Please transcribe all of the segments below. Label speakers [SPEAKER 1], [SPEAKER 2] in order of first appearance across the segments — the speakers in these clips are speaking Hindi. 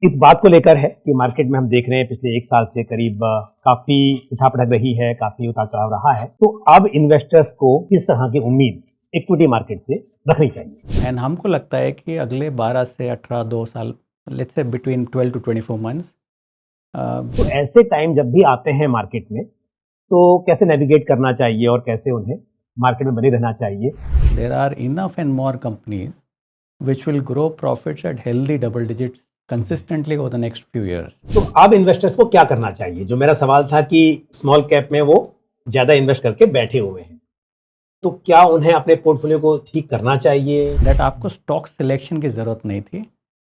[SPEAKER 1] इस बात को लेकर है कि मार्केट में हम देख रहे हैं पिछले एक साल से करीब काफी उठापटक रही है, काफी उतार चढ़ाव रहा है। तो अब इन्वेस्टर्स को किस तरह की उम्मीद इक्विटी मार्केट से रखनी चाहिए?
[SPEAKER 2] एंड हमको लगता है कि अगले 12 से 18 2 साल, let's say between 12 to 24 months,
[SPEAKER 1] तो ऐसे टाइम जब भी आते हैं मार्केट में, तो कैसे नेविगेट करना चाहिए और कैसे उन्हें मार्केट में बने रहना चाहिए?
[SPEAKER 2] there are enough and more companies which will grow profits at healthy double digits consistently over the next few years.
[SPEAKER 1] तो अब इन्वेस्टर्स को क्या करना चाहिए? जो मेरा सवाल था कि स्मॉल कैप में वो ज्यादा इन्वेस्ट करके बैठे हुए हैं, तो क्या उन्हें अपने पोर्टफोलियो को ठीक करना चाहिए?
[SPEAKER 2] That आपको स्टॉक सिलेक्शन की ज़रूरत नहीं थी,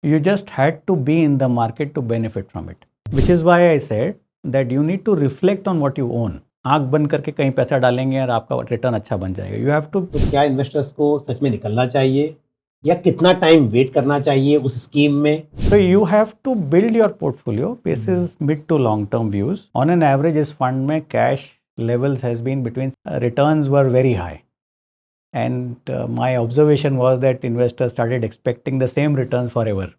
[SPEAKER 2] you just had to be in the market to benefit from it, which is why I said that you need to reflect on what you own. आँख बंद करके कहीं पैसा डालेंगे और आपका रिटर्न अच्छा बन जाएगा। You have to.
[SPEAKER 1] तो क्या इन्वेस्टर्स को सच में निकलना चाहिए या कितना टाइम वेट करना चाहिए उस स्कीम में?
[SPEAKER 2] So you have to build your portfolio basis mid to long term views. On an average, इस fund में cash levels has been between returns were very high, and my observation was that investors started expecting the same returns forever.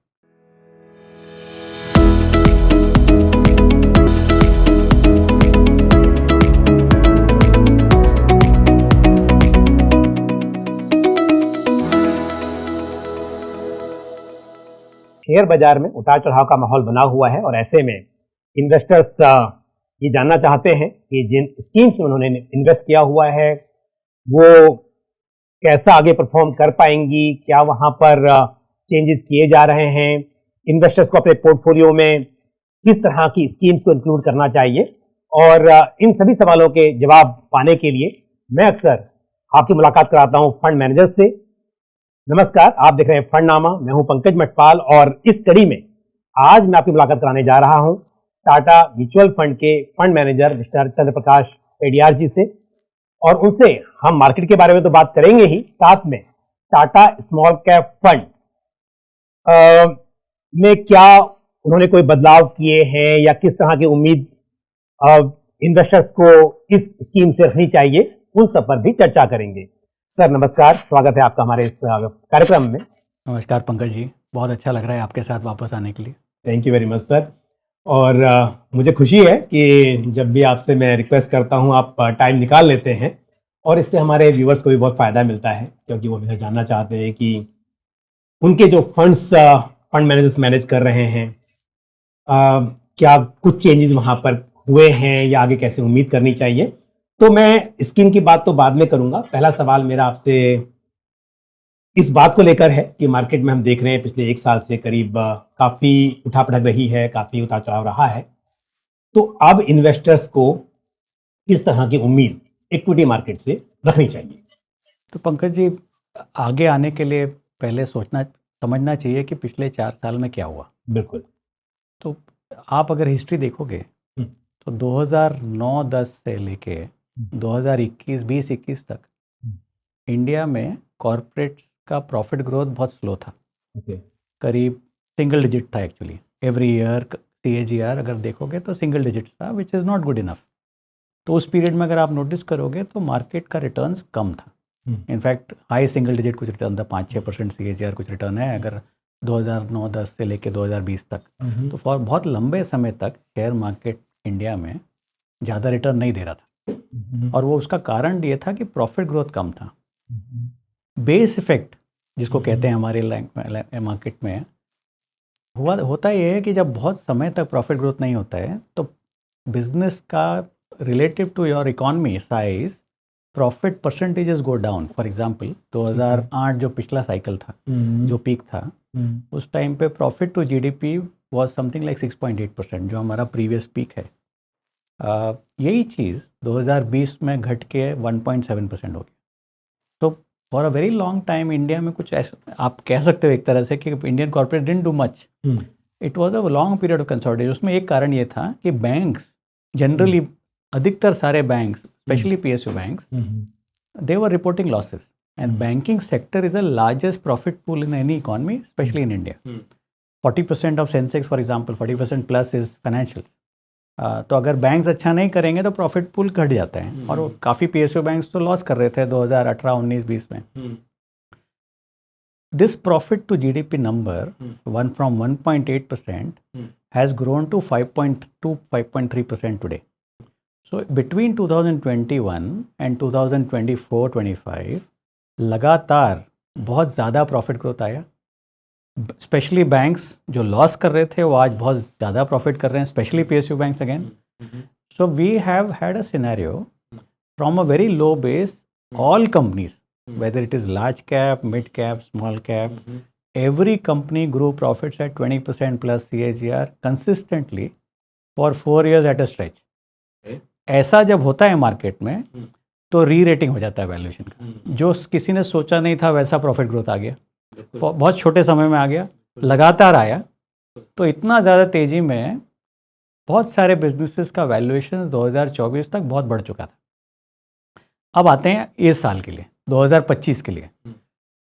[SPEAKER 1] Share बाजार में उतार चढ़ाव का माहौल बना हुआ है और ऐसे में इन्वेस्टर्स ये जानना चाहते हैं कि जिन स्कीम्स में उन्होंने इन्वेस्ट किया हुआ है वो कैसा आगे परफॉर्म कर पाएंगी, क्या वहां पर चेंजेस किए जा रहे हैं, इन्वेस्टर्स को अपने पोर्टफोलियो में किस तरह की स्कीम्स को इंक्लूड करना चाहिए। और इन सभी सवालों के जवाब पाने के लिए मैं अक्सर आपकी मुलाकात कराता हूं फंड मैनेजर से। नमस्कार, आप देख रहे हैं फंडनामा। मैं हूं पंकज मटपाल और इस कड़ी में आज मैं आपकी मुलाकात कराने जा रहा हूं टाटा म्यूचुअल फंड के फंड मैनेजर मिस्टर चंद्रप्रकाश पेडियार जी से, और उनसे हम मार्केट के बारे में तो बात करेंगे ही, साथ में टाटा स्मॉल कैप फंड में क्या उन्होंने कोई बदलाव किए हैं या किस तरह की उम्मीद इन्वेस्टर्स को इस स्कीम से रखनी चाहिए, उन सब पर भी चर्चा करेंगे। सर नमस्कार, स्वागत है आपका हमारे इस कार्यक्रम में।
[SPEAKER 2] नमस्कार पंकज जी, बहुत अच्छा लग रहा है आपके साथ वापस आने के लिए।
[SPEAKER 1] Thank you very much sir. और मुझे खुशी है कि जब भी आपसे मैं रिक्वेस्ट करता हूं आप टाइम निकाल लेते हैं, और इससे हमारे व्यूअर्स को भी बहुत फ़ायदा मिलता है, क्योंकि वो मुझे जानना चाहते हैं कि उनके जो फंड्स फंड मैनेजर्स मैनेज कर रहे हैं क्या कुछ चेंजेस वहाँ पर हुए हैं या आगे कैसे उम्मीद करनी चाहिए। तो मैं स्कीम की बात तो बाद में करूँगा। पहला सवाल मेरा आपसे इस बात को लेकर है कि मार्केट में हम देख रहे हैं पिछले एक साल से करीब काफ़ी उठापटक रही है, काफ़ी उतार चढ़ाव रहा है। तो अब इन्वेस्टर्स को किस तरह की उम्मीद इक्विटी मार्केट से रखनी चाहिए?
[SPEAKER 2] तो पंकज जी, आगे आने के लिए पहले सोचना समझना चाहिए कि पिछले 4 साल में क्या हुआ।
[SPEAKER 1] बिल्कुल।
[SPEAKER 2] तो आप अगर हिस्ट्री देखोगे तो 2009-10 से लेके 2021 तक इंडिया में कॉर्पोरेट का प्रॉफिट ग्रोथ बहुत स्लो था। करीब सिंगल डिजिट था एक्चुअली। एवरी ईयर CAGR अगर देखोगे तो सिंगल डिजिट था, which is not good enough. तो उस पीरियड में अगर आप नोटिस करोगे तो मार्केट का रिटर्न्स कम था। इनफैक्ट हाई सिंगल डिजिट कुछ रिटर्न था, 5-6% CAGR कुछ रिटर्न है अगर 2009-10 से लेके 2020 तक। तो फॉर बहुत लंबे समय तक शेयर मार्केट इंडिया में ज़्यादा रिटर्न नहीं दे रहा था, और वो उसका कारण ये था कि प्रॉफिट ग्रोथ कम था। बेस इफेक्ट जिसको कहते हैं हमारे मार्केट में होता ये है कि जब बहुत समय तक प्रॉफिट ग्रोथ नहीं होता है तो बिजनेस का relative to your economy size profit percentages go down. For example 2008 जो पिछला साइकिल था, जो पीक था, उस टाइम पे profit to GDP was something like 6.8%, जो हमारा प्रीवियस पीक है। यही चीज़ 2020 में घट के 1.7% हो गई। तो for a very long time India में कुछ ऐसा आप कह सकते हो एक तरह से कि Indian corporate didn't do much. It was a long period of consolidation. उसमें एक कारण ये था कि बैंक्स जनरली, अधिकतर सारे banks, specially PSU banks, they were reporting losses, and banking sector is the largest profit pool in any economy, especially in India. 40% of Sensex, for example, 40% plus is financials. तो अगर बैंक्स अच्छा नहीं करेंगे तो प्रॉफिट पूल घट जाता है, और वो काफ़ी PSU बैंक्स तो लॉस कर रहे थे 2018, 19, 20 में। this profit to GDP number, one from 1.8%, has grown to 5.2, 5.3% today. So between 2021 and 2024-25 लगातार बहुत ज़्यादा प्रॉफिट ग्रोथ आया. स्पेशली बैंक्स जो लॉस कर रहे थे वो आज बहुत ज़्यादा प्रॉफिट कर रहे हैं, specially PSU banks again. So we have had a scenario from a very low base. All companies, whether it is large cap, mid cap, small cap, every company grew profits at 20% plus CAGR consistently for 4 years at a stretch. ऐसा जब होता है मार्केट में तो री रेटिंग हो जाता है वैल्यूएशन का. जो किसी ने सोचा नहीं था वैसा प्रॉफिट ग्रोथ आ गया, बहुत छोटे समय में आ गया, लगातार आया. तो इतना ज़्यादा तेज़ी में बहुत सारे बिजनेसेस का वैल्यूएशन 2024 तक बहुत बढ़ चुका था. अब आते हैं इस साल के लिए, 2025 के लिए.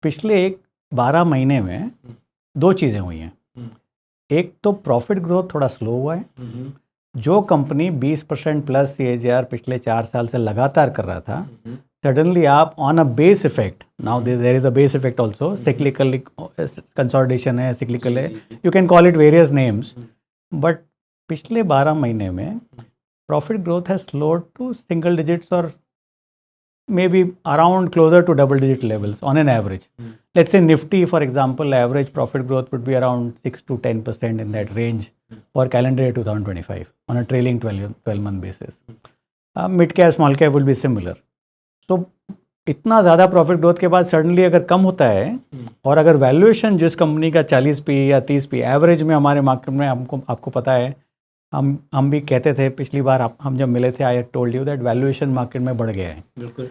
[SPEAKER 2] पिछले 12 महीने में दो चीज़ें हुई हैं. एक तो प्रॉफिट ग्रोथ थोड़ा स्लो हुआ है. जो कंपनी 20% प्लस CAGR पिछले 4 साल से लगातार कर रहा था, सडनली आप on a base effect, now there is a base effect also, cyclical consolidation है, सिक्लिकल है, you can call it various names, but पिछले 12 महीने में profit growth has slowed to single digits और maybe around closer to double digit levels on an average. Let's say Nifty, for example, average profit growth would be around 6 to 10% in that range for calendar year 2025 on a trailing 12-month basis. Mid cap, small cap will be similar. So इतना ज़्यादा प्रॉफिट ग्रोथ के बाद सडनली अगर कम होता है और अगर वैल्यूएशन जिस कंपनी का 40 PE या 30 PE एवरेज में हमारे मार्केट में आपको पता है, हम भी कहते थे पिछली बार हम जब मिले थे, I told you that valuation market में बढ़ गया है. बिल्कुल.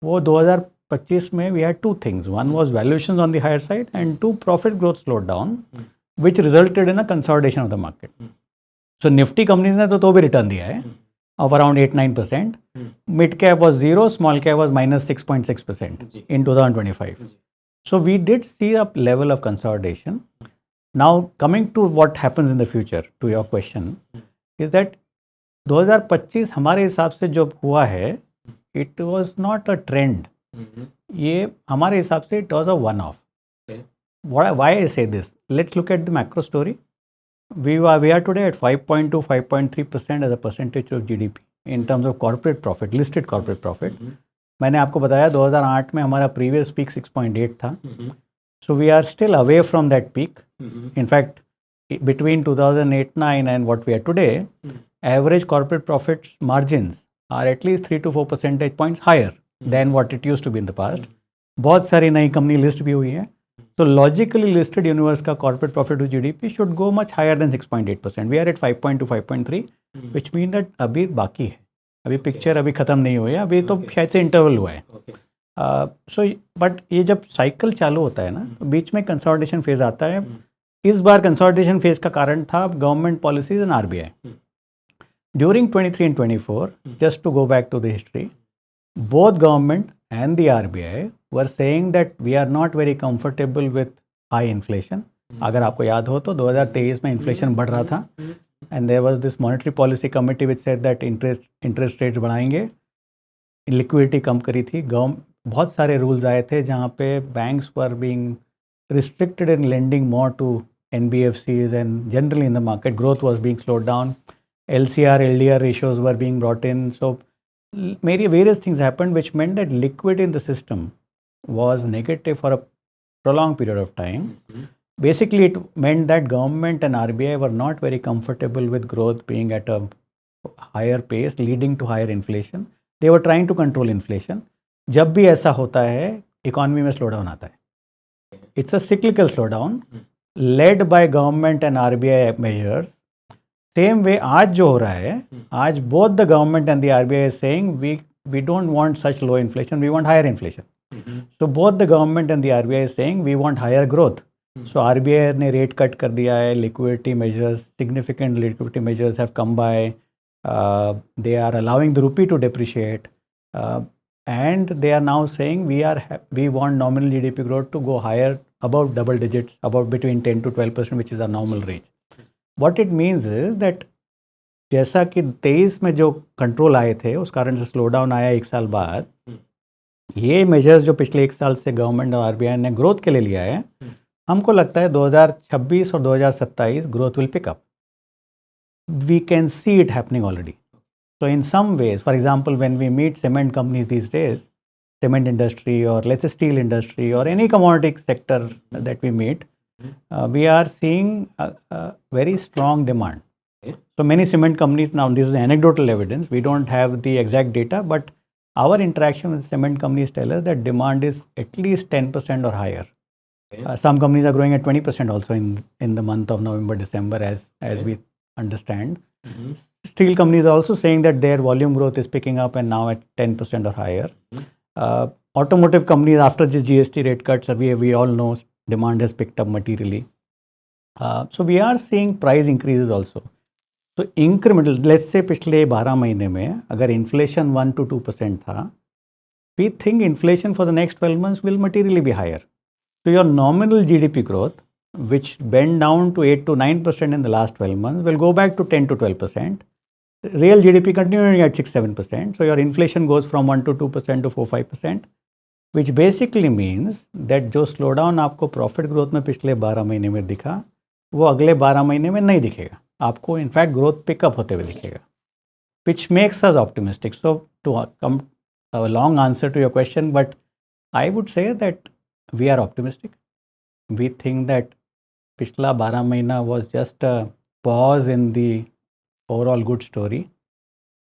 [SPEAKER 2] वो 2025 में we had two things. One was valuations on the higher side and two profit growth slowed down which resulted in a consolidation of the market. So Nifty companies ने तो भी रिटर्न दिया है of around 8-9%. Mid cap was 0, small cap was minus 6.6% in 2025. So we did see a level of consolidation. Now coming to what happens in the future, to your question, is that 2025 हमारे हिसाब से जो हुआ है, it was not a trend. ये हमारे हिसाब से it was a one-off. Why I say this? Let's look at the macro story. We are today at 5.2, 5.3% as a percentage of GDP in terms of corporate profit, listed corporate profit. मैंने आपको बताया 2008 में हमारा previous peak 6.8 था. So we are still away from that peak. In fact, between 2008-9 and what we are today, average corporate profit margins are at least 3 to 4 percentage points higher than what it used to be in the past. बहुत सारी नई कंपनी लिस्ट भी हुई है. So logically listed universe का corporate profit to GDP should go much higher than 6.8%. We are at 5.2, 5.3, which means that अभी बाकी है. अभी पिक्चर अभी ख़त्म नहीं हुई है, अभी तो शायद से इंटरवल हुआ है. सो बट ये जब साइकिल चालू होता है ना, तो बीच में कंसोलिडेशन फेज आता है. इस बार कंसोलिडेशन फेज का कारण था government policies and RBI. During 23 and 24, just to go back to the history, both government and the RBI were saying that we are not very comfortable with high inflation. अगर आपको याद हो तो 2023 में इन्फ्लेशन बढ़ रहा था and there was this monetary policy committee which said that interest rates बढ़ाएंगे, liquidity कम करी थी. बहुत सारे rules आए थे जहाँ पे banks were being restricted in lending more to NBFCs and generally in the market growth was being slowed down. LCR, LDR ratios were being brought in. So various things happened which meant that liquidity in the system was negative for a prolonged period of time. Basically, it meant that government and RBI were not very comfortable with growth being at a higher pace, leading to higher inflation. They were trying to control inflation. जब भी ऐसा होता है, इकोनॉमी में स्लो डाउन आता है. It's a cyclical slowdown led by government and RBI measures. Same way आज जो हो रहा है, आज both the government and the RBI is saying we don't want such low inflation, we want higher inflation. So both the government and the RBI is saying we want higher growth. So RBI ने रेट कट कर दिया है, liquidity measures, significant liquidity measures have come by. They are allowing the rupee to depreciate, and they are now saying we want nominal GDP growth to go higher, above double digits, above between 10 to 12%, which is our normal range. What it means is that जैसा कि 23 में जो कंट्रोल आए थे उस कारण से स्लो डाउन आया 1 साल बाद, ये मेजर्स जो पिछले 1 साल से गवर्नमेंट और आरबीआई ने ग्रोथ के लिए लिया है, हमको लगता है 2026 और 2027 growth will pick up. We can see it happening already. So in some ways, for example, when we meet cement companies these days, cement industry or let's say steel industry or any commodity sector that we meet, we are seeing a very strong demand. So many cement companies, now this is anecdotal evidence, we don't have the exact data, but our interaction with cement companies tell us that demand is at least 10% or higher. Some companies are growing at 20% also in the month of November, December, as we understand. Steel companies are also saying that their volume growth is picking up and now at 10% or higher. Automotive companies, after the GST rate cuts, we all know demand has picked up materially. So we are seeing price increases also. So incremental, let's say पिछले 12 महीने में अगर inflation 1 to 2% था, we think inflation for the next 12 months will materially be higher. So your nominal GDP growth, which went down to 8 to 9% in the last 12 months, will go back to 10 to 12%. Real GDP continuing at 6-7%. So your inflation goes from 1 to 2% to 4-5%, which basically means that जो slowdown आपको profit growth में पिछले 12 महीने में दिखा, वो अगले 12 महीने में नहीं दिखेगा. आपको in fact growth pick up होते हुए दिखेगा, which makes us optimistic. So to come a long answer to your question, but I would say that we are optimistic. We think that पिछला 12 महीना was just a pause in the overall good story.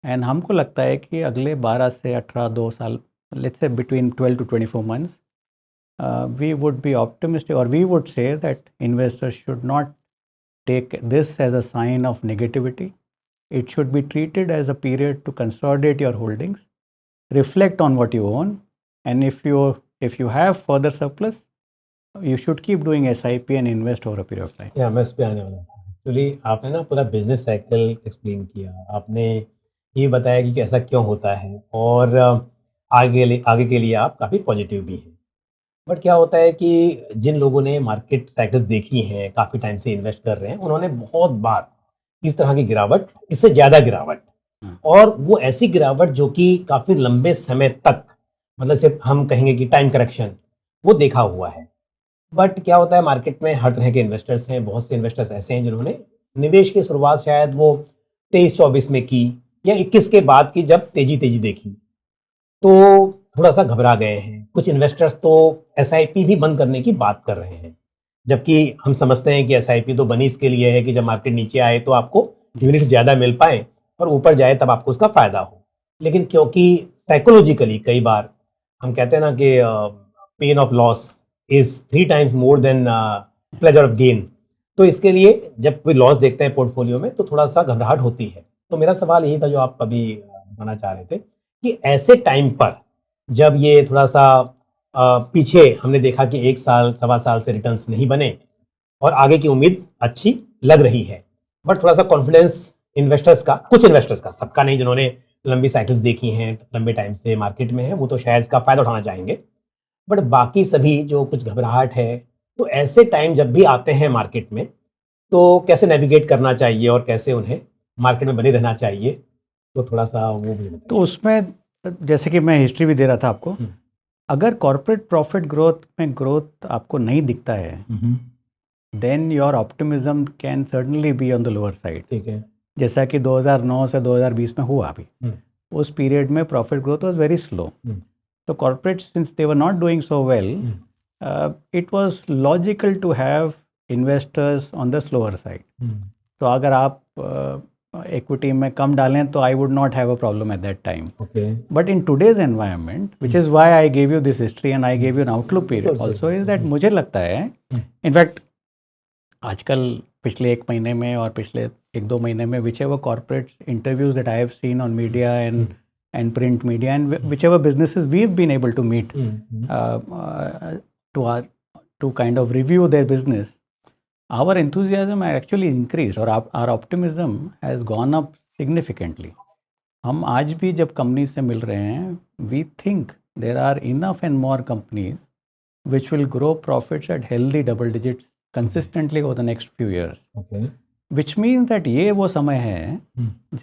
[SPEAKER 2] And हमको लगता है कि अगले 12 से 18 2 साल, let's say between 12 to 24 months, we would be optimistic, or we would say that investors should not take this as a sign of negativity. It should be treated as a period to consolidate your holdings, reflect on what you own, and if you have further surplus, you should keep doing SIP and invest over a period of time.
[SPEAKER 1] या मैं इस पे आने वाला था. एक्चुअली आपने ना पूरा बिजनेस साइकिल एक्सप्लेन किया. आपने ये बताया कि ऐसा क्यों होता है, और आगे के लिए आप काफ़ी पॉजिटिव भी हैं. बट क्या होता है कि जिन लोगों ने मार्केट साइकिल्स देखी हैं, काफ़ी टाइम से इन्वेस्ट कर रहे हैं, उन्होंने बहुत बार इस तरह की गिरावट, इससे ज़्यादा गिरावट, और वो ऐसी गिरावट जो कि काफ़ी लंबे समय तक, मतलब सिर्फ हम कहेंगे कि टाइम करेक्शन, वो देखा हुआ है. बट क्या होता है, मार्केट में हर तरह के इन्वेस्टर्स हैं. बहुत से इन्वेस्टर्स ऐसे हैं जिन्होंने निवेश की शुरुआत शायद वो 23-24 में की, या 21 के बाद की, जब तेजी देखी तो थोड़ा सा घबरा गए हैं. कुछ इन्वेस्टर्स तो SIP भी बंद करने की बात कर रहे हैं, जबकि हम समझते हैं कि SIP तो बनी इसके लिए है कि जब मार्केट नीचे आए तो आपको यूनिट्स ज़्यादा मिल पाए, और ऊपर जाए तब आपको उसका फ़ायदा हो. लेकिन क्योंकि साइकोलॉजिकली कई बार हम कहते हैं ना कि pain of loss is 3 times more than pleasure of gain, तो इसके लिए जब कोई लॉस देखते हैं पोर्टफोलियो में तो थोड़ा सा घबराहट होती है. तो मेरा सवाल यही था जो आप अभी बताना चाह रहे थे, कि ऐसे टाइम पर जब ये थोड़ा सा पीछे हमने देखा कि 1 साल 1.25 साल से रिटर्न्स नहीं बने और आगे की उम्मीद अच्छी लग रही है, बट थोड़ा सा कॉन्फिडेंस इन्वेस्टर्स का, कुछ इन्वेस्टर्स का, सबका नहीं, जिन्होंने लंबी साइकिल्स देखी हैं, लंबे टाइम से मार्केट में है, वो तो शायद इसका फ़ायदा उठाना चाहेंगे. बट बाकी सभी जो कुछ घबराहट है, तो ऐसे टाइम जब भी आते हैं मार्केट में, तो कैसे नेविगेट करना चाहिए और कैसे उन्हें मार्केट में बने रहना चाहिए, तो थोड़ा सा वो भी बताइए.
[SPEAKER 2] तो उसमें जैसे कि मैं हिस्ट्री भी दे रहा था आपको, अगर कॉर्पोरेट प्रॉफिट ग्रोथ में ग्रोथ आपको नहीं दिखता है, then your optimism can certainly be on the lower side.
[SPEAKER 1] ठीक है.
[SPEAKER 2] जैसा कि 2009 से 2020 में हुआ अभी, उस पीरियड में profit growth was very slow. तो corporate, since they were not doing so well, it was logical to have investors on the slower side. तो अगर आप equity में कम डालें तो I would not have a problem at that time.
[SPEAKER 1] Okay.
[SPEAKER 2] But in today's environment, which is why I gave you this history and I gave you an outlook period also, is that मुझे लगता है, in fact, आजकल पिछले 1 महीने में और पिछले 1-2 महीने में, whichever corporate interviews that I have seen on media and print media and whichever businesses we've been able to meet to kind of review their business, our enthusiasm actually increased, और our optimism has gone up significantly. हम आज भी जब कंपनी से मिल रहे हैं, we think there are enough and more companies which will grow profits at healthy double digits consistently over the next few years.
[SPEAKER 1] Okay.
[SPEAKER 2] Which means that ये वो समय है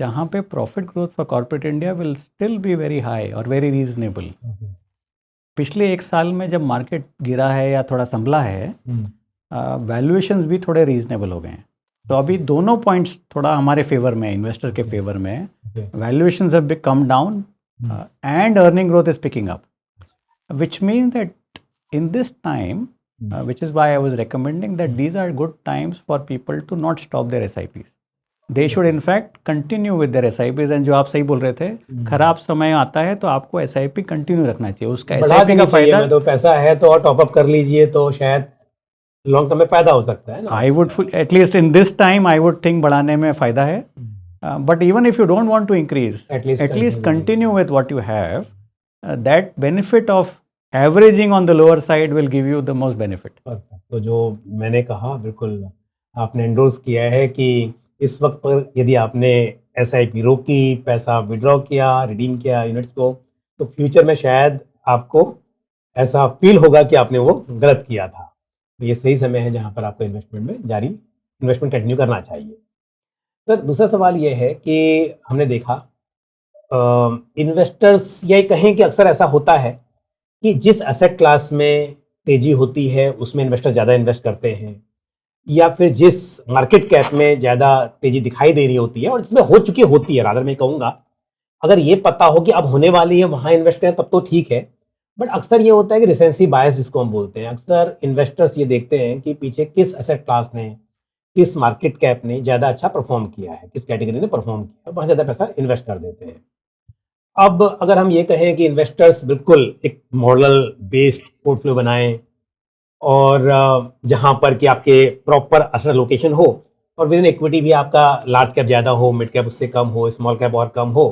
[SPEAKER 2] जहाँ पे profit growth for corporate India will still be very high or very reasonable. पिछले एक साल में जब मार्केट गिरा है या थोड़ा संभला है, वैल्यूएशंस भी थोड़े रीजनेबल हो गए हैं। तो अभी दोनों पॉइंट्स थोड़ा हमारे फेवर में, इन्वेस्टर के फेवर में। Valuations have come down and earning growth is picking up, which means that in this time, which is why I was recommending that these are good times for people to not stop their SIPs. They should in fact continue with their SIPs. and जो आप सही बोल रहे थे, खराब समय आता है तो आपको SIP कंटिन्यू रखना चाहिए। उसका SIP का फायदा,
[SPEAKER 1] तो पैसा है तो और टॉप अप कर लीजिए, तो शायद लॉन्ग टर्म में फायदा हो सकता है ना।
[SPEAKER 2] I would at least in this time I would think बढ़ाने में फायदा है। But even if you don't want to increase, at least continue with what you have. That benefit of averaging on the lower side will give you the most benefit.
[SPEAKER 1] तो जो मैंने कहा बिल्कुल आपने एंडोर्स किया है कि इस वक्त पर यदि आपने SIP रोकी, पैसा विड्रॉ किया, रिडीम किया यूनिट्स को, तो फ्यूचर में शायद आपको ऐसा फील होगा कि आपने वो गलत किया था। तो ये सही समय है जहाँ पर आपको इन्वेस्टमेंट कंटिन्यू करना चाहिए। सर, दूसरा सवाल ये है कि हमने देखा इन्वेस्टर्स ये कहें कि अक्सर ऐसा होता है कि जिस एसेट क्लास में तेजी होती है उसमें इन्वेस्टर ज़्यादा इन्वेस्ट करते हैं, या फिर जिस मार्केट कैप में ज़्यादा तेजी दिखाई दे रही होती है और जिसमें हो चुकी होती है, रादर मैं कहूँगा अगर ये पता हो कि अब होने वाली है वहाँ इन्वेस्ट करें तब तो ठीक है। बट अक्सर ये होता है कि रिसेंसी बायस जिसको हम बोलते हैं, अक्सर इन्वेस्टर्स ये देखते हैं कि पीछे किस एसेट क्लास ने, किस मार्केट कैप ने ज़्यादा अच्छा परफॉर्म किया है, किस कैटेगरी ने परफॉर्म किया है, वहाँ ज़्यादा पैसा इन्वेस्ट कर देते हैं। अब अगर हम ये कहें कि इन्वेस्टर्स बिल्कुल एक मॉडल बेस्ड पोर्टफोलियो बनाएं और जहां पर कि आपके प्रॉपर असर लोकेशन हो और विद इन इक्विटी भी आपका लार्ज कैप ज़्यादा हो, मिड कैप उससे कम हो, स्मॉल कैप और कम हो,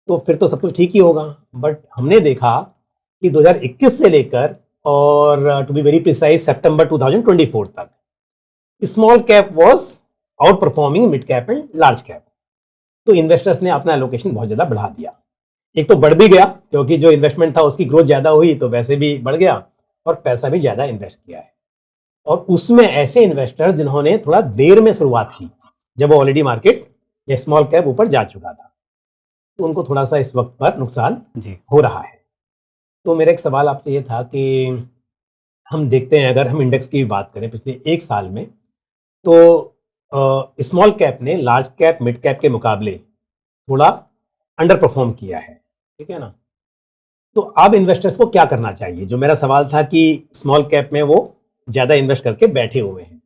[SPEAKER 1] तो फिर तो सब कुछ ठीक ही होगा। बट हमने देखा कि 2021 से लेकर और टू बी वेरी प्रिसाइज सितंबर 2024 तक small cap was out performing mid cap and large cap. तो इन्वेस्टर्स ने अपना एलोकेशन बहुत ज़्यादा बढ़ा दिया। एक तो बढ़ भी गया क्योंकि जो इन्वेस्टमेंट था उसकी ग्रोथ ज़्यादा हुई तो वैसे भी बढ़ गया और पैसा भी ज़्यादा इन्वेस्ट किया है। और उसमें ऐसे इन्वेस्टर्स जिन्होंने थोड़ा देर में शुरुआत की, जब ऑलरेडी मार्केट या स्मॉल कैप ऊपर जा चुका था, तो उनको थोड़ा सा इस वक्त पर नुकसान हो रहा है। तो मेरा एक सवाल आपसे ये था कि हम देखते हैं, अगर हम इंडेक्स की बात करें पिछले एक साल में, तो स्मॉल कैप ने लार्ज कैप मिड कैप के मुकाबले थोड़ा अंडर परफॉर्म किया है, ठीक है ना। तो अब इन्वेस्टर्स को क्या करना चाहिए? जो मेरा सवाल था कि स्मॉल कैप में वो ज़्यादा इन्वेस्ट करके बैठे हुए हैं,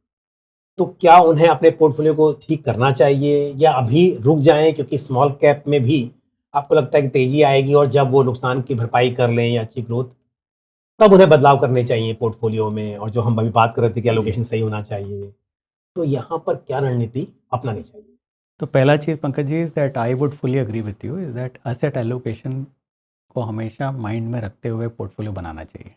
[SPEAKER 1] तो क्या उन्हें अपने पोर्टफोलियो को ठीक करना चाहिए या अभी रुक जाएं, क्योंकि स्मॉल कैप में भी आपको लगता है कि तेजी आएगी और जब वो नुकसान की भरपाई कर लें या अच्छी ग्रोथ, तब उन्हें बदलाव करने चाहिए पोर्टफोलियो में, और जो हम अभी बात कर रहे थे कि एलोकेशन सही होना चाहिए, तो यहाँ पर क्या रणनीति अपनानी चाहिए?
[SPEAKER 2] तो पहला चीज़ Pankaj ji is that I would fully agree with you is that asset allocation को हमेशा माइंड में रखते हुए पोर्टफोलियो बनाना चाहिए।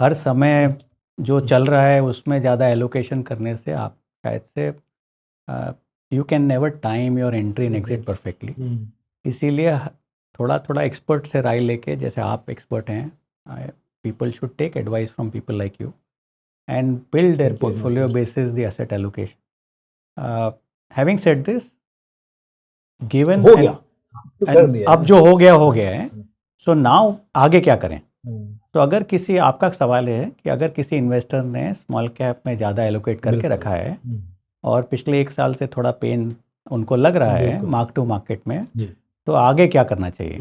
[SPEAKER 2] हर समय जो चल रहा है उसमें ज़्यादा एलोकेशन करने से आप शायद से you can never time your entry and exit perfectly. इसीलिए थोड़ा थोड़ा एक्सपर्ट से राय लेके, जैसे आप एक्सपर्ट हैं, people should take advice from people like you and build their portfolio basis the asset allocation. Having said this, given
[SPEAKER 1] हो गया, तो कर दिया,
[SPEAKER 2] अब जो हो गया है, so now आगे क्या करें? तो अगर किसी, आपका सवाल है कि अगर किसी इन्वेस्टर ने स्मॉल कैप में ज़्यादा एलोकेट करके रखा है और पिछले एक साल से थोड़ा पेन उनको लग रहा है मार्क टू मार्केट में, तो आगे क्या करना चाहिए?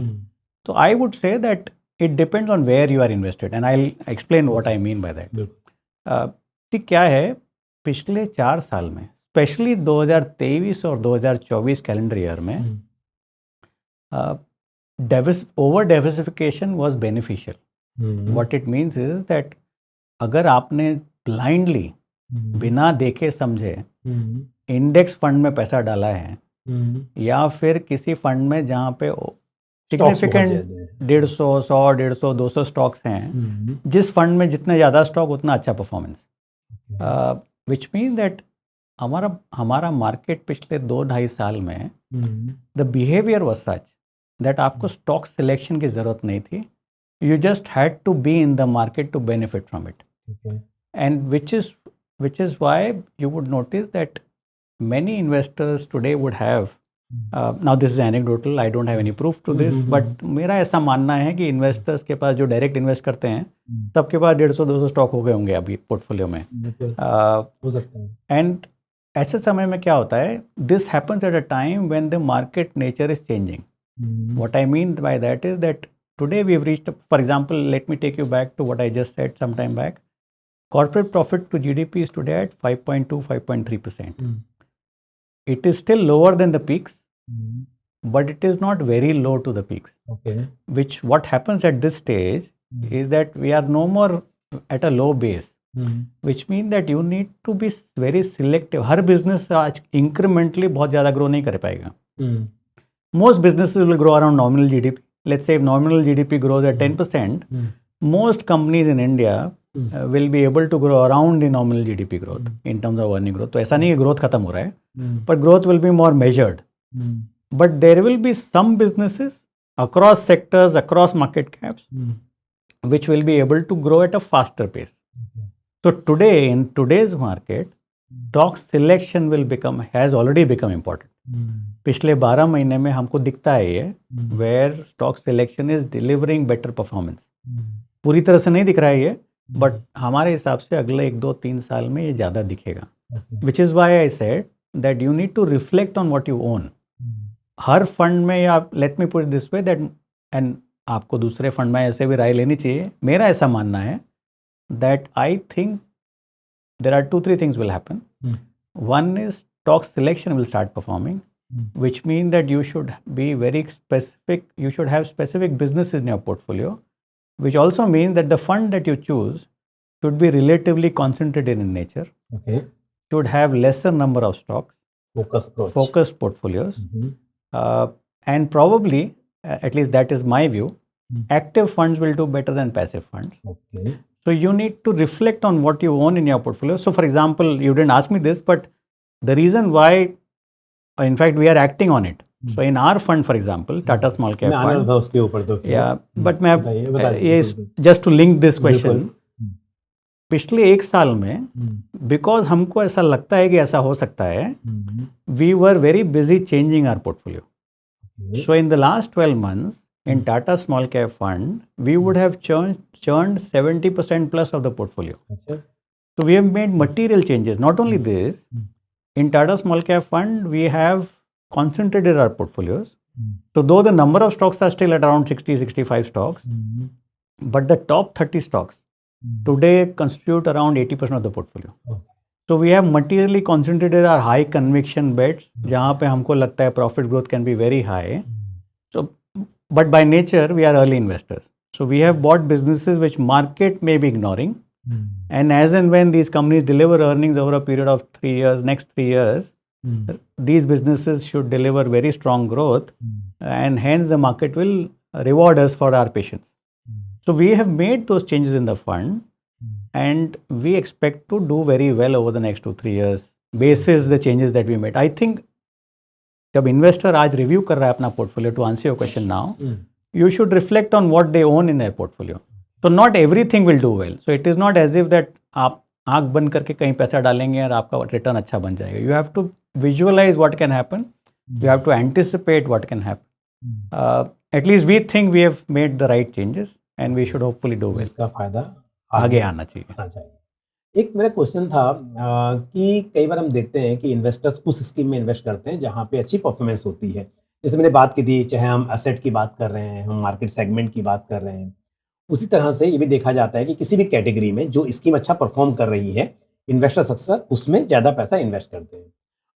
[SPEAKER 2] तो I would say that it depends on where you are invested and I will explain what I mean by that. क्या है, पिछले 4 साल में, स्पेशली 2023 और 2024 कैलेंडर ईयर में, over diversification was beneficial. What it means is that अगर आपने ब्लाइंडली बिना देखे समझे इंडेक्स फंड में पैसा डाला है या फिर किसी फंड में जहाँ पे सिग्निफिकेंट 150, 100, 150, 200 स्टॉक्स हैं, जिस फंड में जितने ज़्यादा स्टॉक उतना अच्छा परफॉर्मेंस, विच मीन दैट हमारा मार्केट पिछले 2-2.5 साल में the behaviour was such that आपको स्टॉक सिलेक्शन की ज़रूरत नहीं थी, you just had to be in the market to benefit from it, and which is why you would notice that many investors today would have now this is anecdotal, I don't have any proof to this, but मेरा ऐसा मानना है कि इन्वेस्टर्स के पास जो डायरेक्ट इन्वेस्ट करते हैं सबके पास 150-200 स्टॉक हो गए होंगे अभी पोर्टफोलियो में,
[SPEAKER 1] हो सकता है।
[SPEAKER 2] एंड ऐसे समय में क्या होता है, this happens at a time when the market nature is changing. What I mean by that is that today we've reached, for example, let me take you back to what I just said some time back. Corporate profit to GDP is today at 5.2-5.3%. It is still lower than the peaks, but it is not very low to the peaks.
[SPEAKER 1] Okay.
[SPEAKER 2] Which what happens at this stage is that we are no more at a low base, which means that you need to be very selective. Her business आज incrementally बहुत ज़्यादा grow नहीं कर पाएगा. Most businesses will grow around nominal GDP. Let's say if nominal GDP grows at 10%, most companies in India will be able to grow around the nominal GDP growth in terms of earning growth. तो ऐसा नहीं है growth खत्म हो रहा है, but growth will be more measured. But there will be some businesses across sectors, across market caps, which will be able to grow at a faster pace. So today, in today's market, stock selection has already become important. पिछले 12 महीने में हमको दिखता है ये, where stock selection is delivering better performance. पूरी तरह से नहीं दिख रहा है ये, बट हमारे हिसाब से अगले 1-2-3 साल में ये ज़्यादा दिखेगा. Which is why I said that you need to reflect on what you own. हर फंड में, या let me put this way that, and आपको दूसरे फंड में ऐसे भी राय लेनी चाहिए. मेरा ऐसा मानना है that I think there are 2-3 things will happen. One is stock selection will start performing, which means that you should be very specific. You should have specific businesses in your portfolio, which also means that the fund that you choose should be relatively concentrated in nature.
[SPEAKER 1] Okay.
[SPEAKER 2] Should have lesser number of stocks. Focused portfolios. And probably, at least that is my view, active funds will do better than passive funds.
[SPEAKER 1] Okay.
[SPEAKER 2] So you need to reflect on what you own in your portfolio. So for example, you didn't ask me this, but the reason why, in fact, we are acting on it. So in our fund, for example, Tata Small Cap Fund.
[SPEAKER 1] उसके ऊपर तो
[SPEAKER 2] yeah, but मैं ये just to link this question, पिछले 1 साल में, because हमको ऐसा लगता है कि ऐसा हो सकता है, we were very busy changing our portfolio. So in the last 12 months, in Tata Small Cap Fund, we would have churned 70% plus of the portfolio. So we have made material changes. Not only this, in Tata Small Cap Fund, we have concentrated our portfolios. So though the number of stocks are still at around 60-65 stocks, but the top 30 stocks today constitute around 80% of the portfolio. So we have materially concentrated our high conviction bets, जहाँ पे हमको लगता है profit growth can be very high. So, but by nature, we are early investors. So we have bought businesses which market may be ignoring. And as and when these companies deliver earnings over a period of 3 years, next 3 years, these businesses should deliver very strong growth, and hence the market will reward us for our patience. So we have made those changes in the fund, and we expect to do very well over the next 2-3 years basis the changes that we made. I think जब investor आज review कर रहा है अपना portfolio, to answer your question now, you should reflect on what they own in their portfolio. So not everything will do well. So it is not as if that आप आँख बंद करके कहीं पैसा डालेंगे और आपका रिटर्न अच्छा बन जाएगा. You have to visualize what can happen. You have to anticipate what can happen. At least we think we have made the right changes, and we should hopefully do well.
[SPEAKER 1] इसका फायदा
[SPEAKER 2] आगे आना चाहिए.
[SPEAKER 1] एक मेरा क्वेश्चन था कि कई बार हम देखते हैं कि इन्वेस्टर्स उस स्कीम में इन्वेस्ट करते हैं जहाँ पे अच्छी परफॉर्मेंस होती है. जैसे मैंने बात की थी, चाहे हम असेट की बात कर रहे हैं, हम मार्केट सेगमेंट की बात कर रहे हैं, उसी तरह से ये भी देखा जाता है कि किसी भी कैटेगरी में जो स्कीम अच्छा परफॉर्म कर रही है, इन्वेस्टर्स अक्सर उसमें ज़्यादा पैसा इन्वेस्ट करते हैं.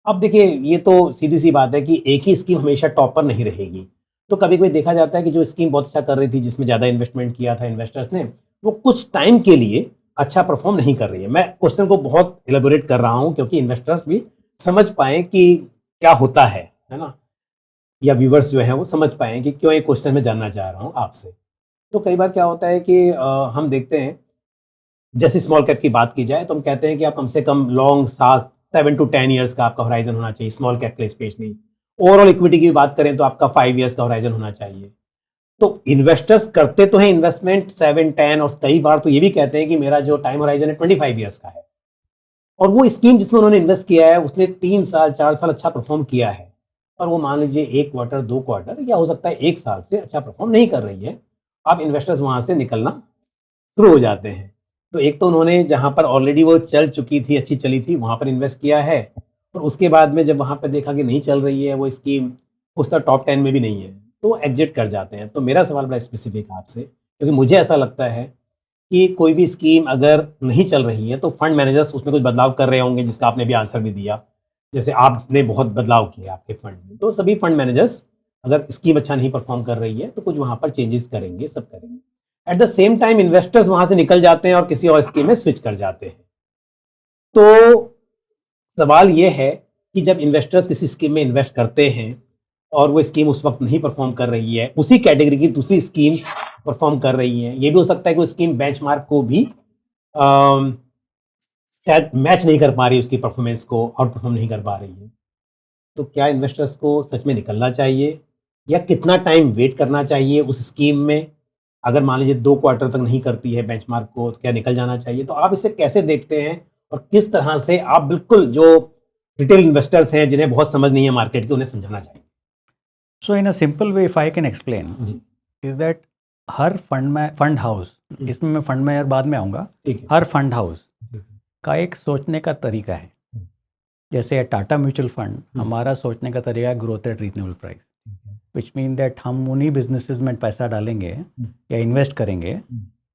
[SPEAKER 1] अब देखिए, ये तो सीधी सी बात है कि एक ही स्कीम हमेशा टॉप पर नहीं रहेगी. तो कभी कभी देखा जाता है कि जो स्कीम बहुत अच्छा कर रही थी, जिसमें ज़्यादा इन्वेस्टमेंट किया था इन्वेस्टर्स ने, वो कुछ टाइम के लिए अच्छा परफॉर्म नहीं कर रही है. मैं क्वेश्चन को बहुत एलेबोरेट कर रहा हूँ क्योंकि इन्वेस्टर्स भी समझ पाएँ कि क्या होता है ना, या व्यूवर्स जो हैं वो समझ पाएँ कि क्यों ये क्वेश्चन मैं जानना चाह रहा हूँ आपसे. तो कई बार क्या होता है कि हम देखते हैं, जैसे स्मॉल कैप की बात की जाए तो हम कहते हैं कि आप कम से कम लॉन्ग 7 to 10 ईयर्स का आपका होराइजन होना चाहिए स्मॉल कैप के लिए स्पेशली. ओवरऑल इक्विटी की बात करें तो आपका 5 ईयर्स का होराइजन होना चाहिए. तो इन्वेस्टर्स करते तो हैं इन्वेस्टमेंट 7, 10 और कई बार तो ये भी कहते हैं कि मेरा जो टाइम होराइजन है 25 ईयर्स का है, और वो स्कीम जिसमें उन्होंने इन्वेस्ट किया है उसने 3 साल 4 साल अच्छा परफॉर्म किया है. और वो मान लीजिए 1 क्वार्टर 2 क्वार्टर या हो सकता है 1 साल से अच्छा परफॉर्म नहीं कर रही है, अब इन्वेस्टर्स वहाँ से निकलना शुरू हो जाते हैं। तो एक तो उन्होंने जहाँ पर ऑलरेडी वो चल चुकी थी, अच्छी चली थी, वहाँ पर इन्वेस्ट किया है, और उसके बाद में जब वहाँ पे देखा कि नहीं चल रही है वो स्कीम, उस तरह टॉप 10 में भी नहीं है, तो एग्जिट कर जाते हैं। तो मेरा सवाल बड़ा स्पेसिफिक है आपसे, क्योंकि मुझे ऐसा लगता है कि कोई भी स्कीम अगर नहीं चल रही है तो फंड मैनेजर्स उसमें कुछ बदलाव कर रहे होंगे, जिसका आपने भी आंसर भी दिया। जैसे आपने बहुत बदलाव किए आपके फंड में, तो सभी फंड मैनेजर्स अगर स्कीम अच्छा नहीं परफॉर्म कर रही है तो कुछ वहाँ पर चेंजेस करेंगे, सब करेंगे। At the same time investors वहाँ से निकल जाते हैं और किसी और स्कीम में स्विच कर जाते हैं। तो सवाल ये है कि जब इन्वेस्टर्स किसी स्कीम में इन्वेस्ट करते हैं और वो स्कीम उस वक्त नहीं परफॉर्म कर रही है, उसी कैटेगरी की दूसरी स्कीम्स परफॉर्म कर रही हैं, ये भी हो सकता है कि वो स्कीम बेंचमार्क को भी शायद मैच नहीं कर पा रही, उसकी परफॉर्मेंस को आउट परफॉर्म नहीं कर पा रही है, तो क्या इन्वेस्टर्स को सच में निकलना चाहिए या कितना टाइम वेट करना चाहिए उस स्कीम में? अगर मान लीजिए 2 क्वार्टर तक नहीं करती है बेंचमार्क को, तो क्या निकल जाना चाहिए? तो आप इसे कैसे देखते हैं और किस तरह से आप बिल्कुल जो रिटेल इन्वेस्टर्स हैं जिन्हें बहुत समझ नहीं है मार्केट की, उन्हें समझाना चाहिए?
[SPEAKER 2] So in a simple way if I can explain
[SPEAKER 1] ji,
[SPEAKER 2] is that हर फंड हाउस, इसमें मैं फंड में बाद में आऊँगा,
[SPEAKER 1] ठीक है।
[SPEAKER 2] हर फंड हाउस
[SPEAKER 1] ठीक है।
[SPEAKER 2] का एक सोचने का तरीका है। जैसे टाटा म्यूचुअल फंड, हमारा सोचने का तरीका है growth at reasonable price, which mean that हम उन्हीं बिजनेसेस में पैसा डालेंगे या इन्वेस्ट करेंगे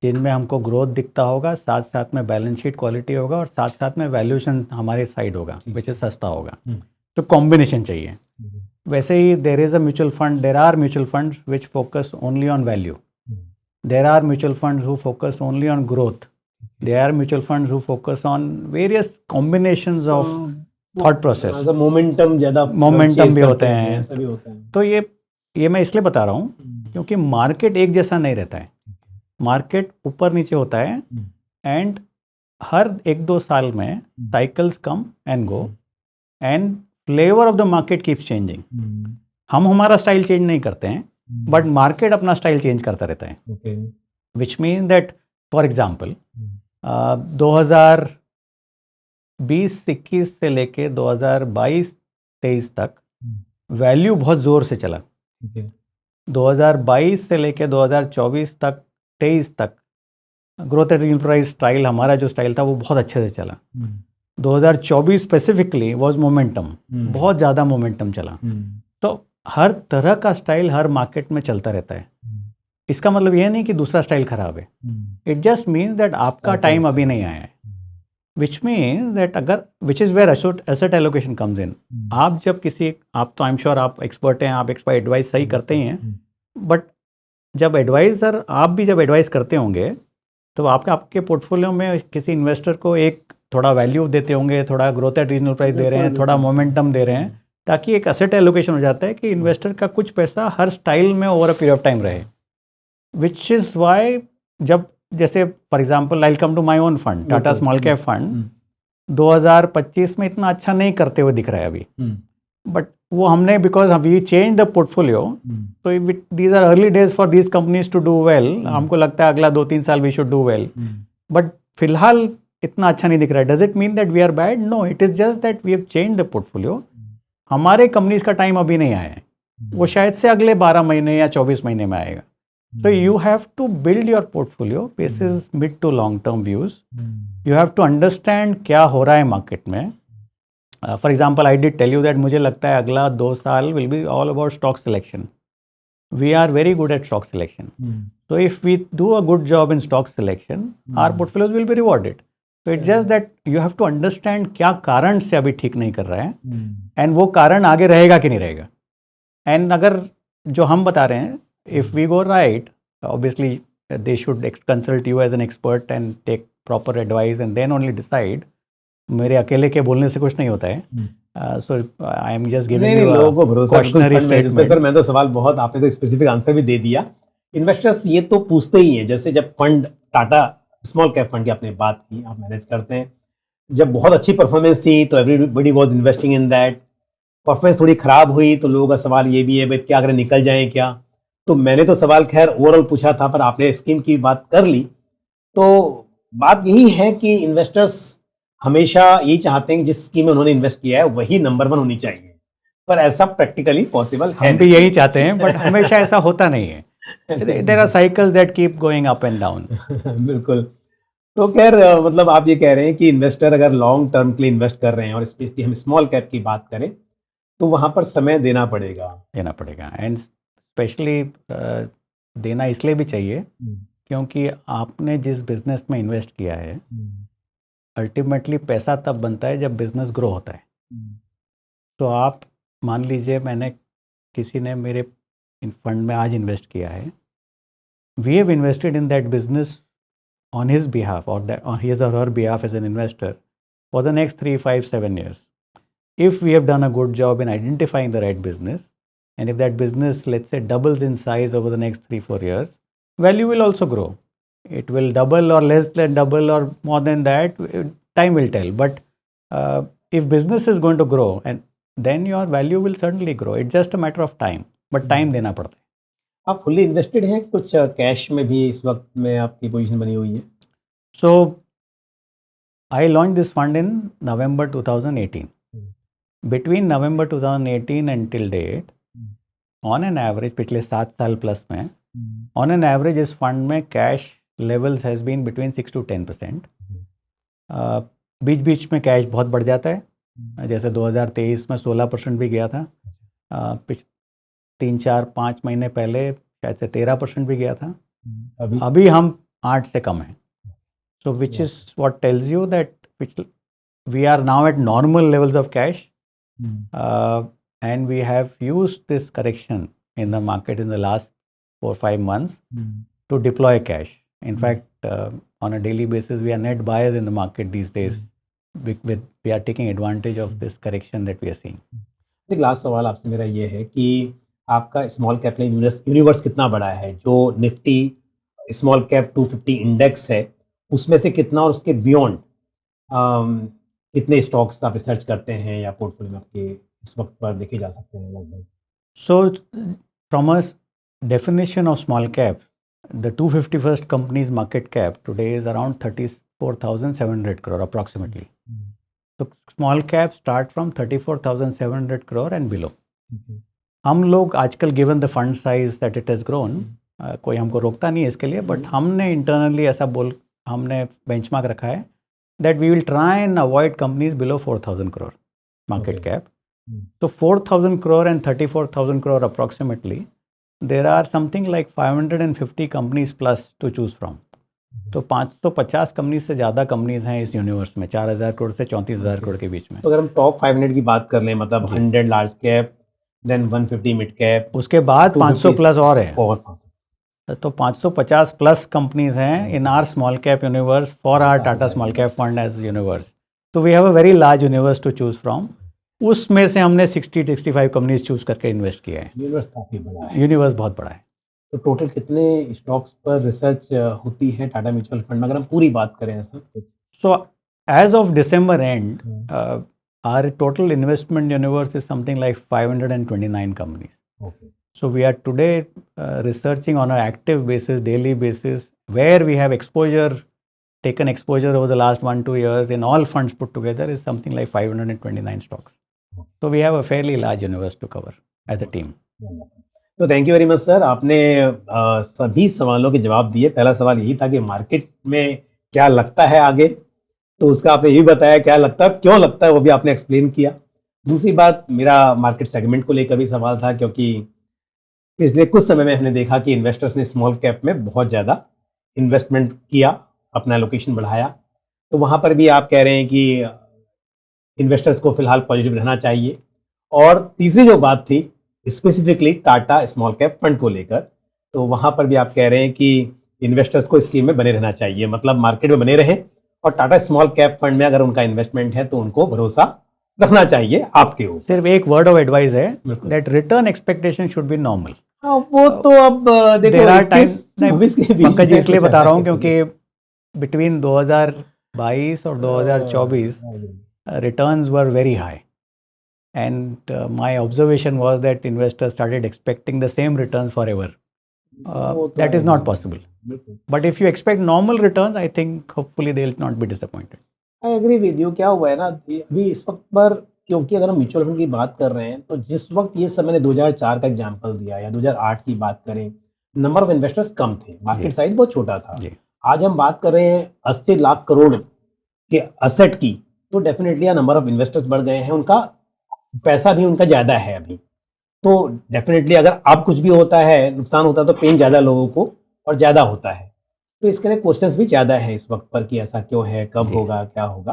[SPEAKER 2] जिनमें हमको ग्रोथ दिखता होगा, साथ साथ में बैलेंस शीट क्वालिटी होगा और साथ साथ में वैल्यूएशन हमारे साइड होगा, विच इज सस्ता होगा। तो कॉम्बिनेशन चाहिए। वैसे ही there is a mutual fund, there are mutual fund which focus only on value, there are mutual fund who focus only on growth, there are mutual fund who focus on various combinations of thought process,
[SPEAKER 1] momentum ज़्यादा
[SPEAKER 2] मोमेंटम भी होते हैं,
[SPEAKER 1] ऐसा भी होता है।
[SPEAKER 2] तो ये मैं इसलिए बता रहा हूँ क्योंकि मार्केट एक जैसा नहीं रहता है, मार्केट ऊपर नीचे होता है, एंड हर 1-2 साल में cycles come and go, and flavour of the market keeps changing. हम हमारा स्टाइल चेंज नहीं करते हैं, बट मार्केट अपना स्टाइल चेंज करता रहता है, विच मीन दैट फॉर एग्जाम्पल 2020-21 से लेके 2022-23 तक वैल्यू बहुत ज़ोर से चला। 2022 से लेके 2024 तक 23 तक growth at reasonable price style, हमारा जो स्टाइल था वो बहुत अच्छे से चला। 2024 स्पेसिफिकली वाज मोमेंटम, बहुत ज़्यादा मोमेंटम चला। तो हर तरह का स्टाइल हर मार्केट में चलता रहता है। इसका मतलब ये नहीं कि दूसरा स्टाइल खराब है, इट जस्ट मीन्स दैट आपका टाइम अभी नहीं आया है, विच मीन्स दैट अगर which is where asset allocation comes in. आप जब किसी, आप तो आई एम श्योर आप एक्सपर्ट हैं, आप एक्सपर्ट एडवाइस सही करते ही हैं, बट जब एडवाइज़र आप भी जब एडवाइस करते होंगे तो आपके पोर्टफोलियो में किसी इन्वेस्टर को एक थोड़ा वैल्यू देते होंगे, थोड़ा ग्रोथ एट रीजनेबल प्राइस दे रहे हैं, थोड़ा मोमेंटम दे रहे हैं, ताकि एक एसेट एलोकेशन हो जाता है कि इन्वेस्टर का कुछ पैसा हर स्टाइल में over a period of time रहे, विच इज़ वाई जब जैसे for example I come to my own fund, Tata small cap fund 2025 में इतना अच्छा नहीं करते हुए दिख रहा है अभी, बट वो हमने because we change the portfolio, तो these are early days for these companies to do well, हमको लगता है अगला 2-3 साल we should do well, but फिलहाल इतना अच्छा नहीं दिख रहा है। Does it mean that we are bad? No, it is just that we have change the portfolio. हमारे कंपनीज का टाइम अभी नहीं आया है, वो शायद से अगले 12 महीने या 24 महीने में आएगा। So you have to build your portfolio basis mid to long term views. You have to understand क्या हो रहा है मार्केट में। For example, I did tell you that मुझे लगता है अगला 2 साल will be all about stock selection. We are very good at stock selection. So if we do a good job in stock selection, our portfolios will be rewarded. So it's just that you have to understand क्या कारण से अभी ठीक नहीं कर रहा है, and वो कारण आगे रहेगा कि नहीं रहेगा। And अगर जो हम बता रहे हैं, if we go right, obviously they should consult you as an expert and take proper advice and then only decide. मेरे अकेले के बोलने से कुछ नहीं होता है, so I am just giving you a cautionary statement.
[SPEAKER 1] Sir मैं तो सवाल बहुत, आपने तो स्पेसिफिक आंसर भी दे दिया। इन्वेस्टर्स ये तो पूछते ही हैं, जैसे जब fund Tata small cap fund की आपने बात की, आप मैनेज करते हैं, जब बहुत अच्छी परफॉर्मेंस थी तो everybody was investing in that. Performance थोड़ी खराब हुई तो लोगों का सवाल ये भी है भाई क्या अगर निकल जाए क्या। तो मैंने तो सवाल खैर ओवरऑल पूछा था, पर आपने स्कीम की बात कर ली। तो बात यही है कि इन्वेस्टर्स हमेशा यही चाहते हैं कि जिस स्कीम में उन्होंने इन्वेस्ट किया है वही नंबर 1 होनी चाहिए। पर ऐसा प्रैक्टिकली पॉसिबल है
[SPEAKER 2] हम भी यही चाहते हैं, बट हमेशा ऐसा होता नहीं है. There are cycles that keep going up and down.
[SPEAKER 1] बिल्कुल. तो खैर मतलब आप ये कह रहे हैं कि इन्वेस्टर अगर लॉन्ग टर्म के लिए इन्वेस्ट कर रहे हैं और स्पेशली हम स्मॉल कैप की बात करें तो वहां पर समय देना पड़ेगा.
[SPEAKER 2] एंड स्पेशली देना इसलिए भी चाहिए क्योंकि आपने जिस बिजनेस में इन्वेस्ट किया है अल्टीमेटली पैसा तब बनता है जब बिजनेस ग्रो होता है. तो आप मान लीजिए किसी ने मेरे फंड में आज इन्वेस्ट किया है, we have invested in that business on his behalf or that on his or her behalf as an investor for the next 3, 5, 7 years. If we have done a good job in identifying the right business, and if that business, let's say, doubles in size over the next 3, 4 years, value will also grow. It will double or less than double or more than that, time will tell. But if business is going to grow, and then your value will certainly grow. It's just a matter of time. But time देना पड़ता है.
[SPEAKER 1] आप फुल्ली इन्वेस्टेड हैं, कुछ कैश में भी इस वक्त में आपकी पोजीशन बनी हुई है?
[SPEAKER 2] So I launched this fund in November 2018. Between November 2018 and till date, on an average पिछले 7 साल प्लस में on an average इस फंड में cash levels has been between 6 to 10%. बीच बीच में कैश बहुत बढ़ जाता है, जैसे 2023 में 16% भी गया था. 3, 4, 5 महीने पहले शायद से 13% भी गया था. अभी हम 8 से कम हैं. So which is what tells you that we are now at normal levels of cash and we have used this correction in the market in the last 4-5 months to deploy cash. In fact, on a daily basis we are net buyers in the market these days. We are taking advantage of this correction that we are seeing.
[SPEAKER 1] एक लास्ट सवाल आपसे मेरा ये है कि आपका स्मॉल कैप यूनिवर्स कितना बड़ा है? जो निफ्टी स्मॉल कैप 250 इंडेक्स है उसमें से कितना, और उसके बियॉन्ड कितने स्टॉक्स आप रिसर्च करते हैं या पोर्टफोलियो में आपके इस वक्त पर देखे जा सकते हैं लगभग?
[SPEAKER 2] So from a definition of small cap, the 251st company's market cap today is around 34,700 crore approximately. So small cap start from 34,700 crore and below. हम लोग आजकल given the fund size that it has grown, कोई हमको रोकता नहीं है इसके लिए, बट हमने इंटरनली हमने बेंचमार्क रखा है that we will try and avoid companies below 4,000 crore market cap. So 4,000 crore and 34,000 crore approximately, there are something like 550 companies plus to choose from. तो 550 कंपनीज से ज़्यादा कंपनीज हैं इस यूनिवर्स में, 4,000 करोड़ से 34,000 करोड़ के बीच में.
[SPEAKER 1] तो अगर हम टॉप 500 की बात कर लें, मतलब 100 large cap, then 150 mid cap,
[SPEAKER 2] उसके बाद 500 प्लस और है.
[SPEAKER 1] और
[SPEAKER 2] तो 550 प्लस कंपनीज हैं in our small cap universe for our Tata small cap fund as universe. तो we have a very large universe to choose from. उसमें से हमने 60-65 कंपनीज चूज करके इन्वेस्ट किया है.
[SPEAKER 1] यूनिवर्स काफ़ी बड़ा है.
[SPEAKER 2] यूनिवर्स बहुत बड़ा है.
[SPEAKER 1] तो टोटल कितने स्टॉक्स पर रिसर्च होती है टाटा म्यूचुअल फंड में, अगर हम पूरी बात करें ऐसा कुछ?
[SPEAKER 2] So as of December and our total investment universe is something like 529 companies. So we are today researching on an active basis, daily basis, where we have taken exposure over the last 1-2 years in all funds put together is something like 529 stocks. So we have a fairly large universe to cover as a team.
[SPEAKER 1] तो thank you very much sir, आपने सभी सवालों के जवाब दिए. पहला सवाल यही था कि मार्केट में क्या लगता है आगे, तो उसका आपने यही बताया क्या लगता है, क्यों लगता है वो भी आपने एक्सप्लेन किया. दूसरी बात, मेरा मार्केट सेगमेंट को लेकर भी सवाल था, क्योंकि पिछले कुछ समय में हमने देखा कि इन्वेस्टर्स ने स्मॉल कैप में बहुत ज़्यादा इन्वेस्टमेंट किया, अपना एलोकेशन बढ़ाया. तो वहाँ पर भी आप कह रहे हैं कि इन्वेस्टर्स को फिलहाल पॉजिटिव रहना चाहिए. और तीसरी जो बात थी specifically Tata small cap fund को लेकर, तो वहाँ पर भी आप कह रहे हैं कि इन्वेस्टर्स को स्कीम में बने रहना चाहिए, मतलब मार्केट में बने रहें, और टाटा स्मॉल कैप फंड में अगर उनका इन्वेस्टमेंट है तो उनको भरोसा रखना चाहिए आपके ऊपर.
[SPEAKER 2] सिर्फ एक वर्ड ऑफ एडवाइस है that return expectation should be normal.
[SPEAKER 1] वो तो अब देखो
[SPEAKER 2] पंकज जी इसलिए बता रहा हूँ क्योंकि बिटवीन 2022 और 2024 returns were very high, and my observation was that investors started expecting the same returns forever. That is not possible. But if you expect normal returns, I think hopefully they will not be disappointed.
[SPEAKER 1] I agree with you. क्या हुआ है ना, अभी इस वक्त पर क्योंकि अगर हम म्यूचुअल फंड की बात कर रहे हैं तो जिस वक्त ये सब मैंने 2004 का एग्जांपल दिया या 2008 की बात करें, नंबर ऑफ इन्वेस्टर्स कम थे, मार्केट
[SPEAKER 2] जी।
[SPEAKER 1] साइज बहुत छोटा था।
[SPEAKER 2] जी।
[SPEAKER 1] आज हम बात कर रहे हैं 80 लाख करोड़ के असेट की, तो डेफिनेटली नंबर ऑफ इन्वेस्टर्स बढ़ गए हैं, उनका पैसा भी उनका ज़्यादा है अभी। तो डेफिनेटली अगर अब कुछ भी होता है, नुकसान होता है, तो पेन ज़्यादा लोगों को और ज़्यादा होता है। तो इसके लिए क्वेश्चंस भी ज़्यादा है इस वक्त पर कि ऐसा क्यों है, कब
[SPEAKER 2] जी।
[SPEAKER 1] होगा, क्या होगा।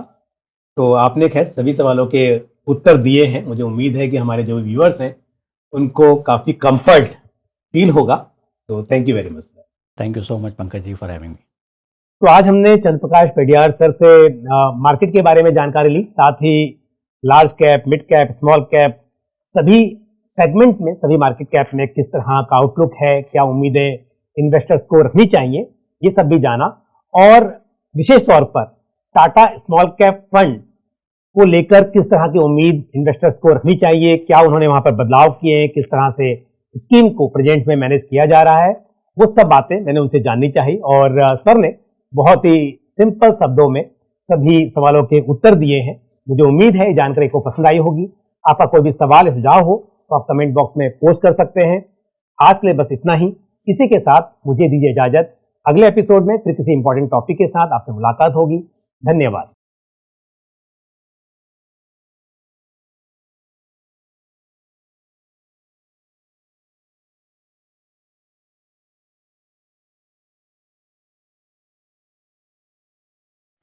[SPEAKER 1] तो आपने खैर सभी सवालों के उत्तर दिए हैं। मुझे उम्मीद है कि हमारे जो व्यूअर्स हैं उनको काफ़ी कंफर्ट फील होगा। तो thank you very much sir.
[SPEAKER 2] Thank you so much Pankaj ji for having me.
[SPEAKER 1] तो आज हमने चंद्र प्रकाश पेडियार सर से मार्केट के बारे में जानकारी ली, साथ ही large cap, mid cap, small cap, सभी सेगमेंट में, सभी मार्केट कैप में किस तरह का आउटलुक है, क्या उम्मीदें इन्वेस्टर्स को रखनी चाहिए, ये सब भी जाना। और विशेष तौर पर टाटा स्मॉल कैप फंड को लेकर किस तरह की उम्मीद इन्वेस्टर्स को रखनी चाहिए, क्या उन्होंने वहां पर बदलाव किए हैं, किस तरह से स्कीम को प्रेजेंट में मैनेज किया जा रहा है, वो सब बातें मैंने उनसे जाननी चाहिए। और सर ने बहुत ही सिंपल शब्दों में सभी सवालों के उत्तर दिए हैं। मुझे उम्मीद है जानकारी को पसंद आई होगी। आपका कोई भी सवाल या सुझाव हो तो आप कमेंट बॉक्स में पोस्ट कर सकते हैं। आज के लिए बस इतना ही। इसी के साथ मुझे दीजिए इजाजत। अगले एपिसोड में फिर किसी इंपॉर्टेंट टॉपिक के साथ आपसे मुलाकात होगी। धन्यवाद।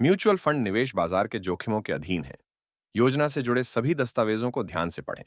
[SPEAKER 3] म्यूचुअल फंड निवेश बाजार के जोखिमों के अधीन है। योजना से जुड़े सभी दस्तावेजों को ध्यान से पढ़ें।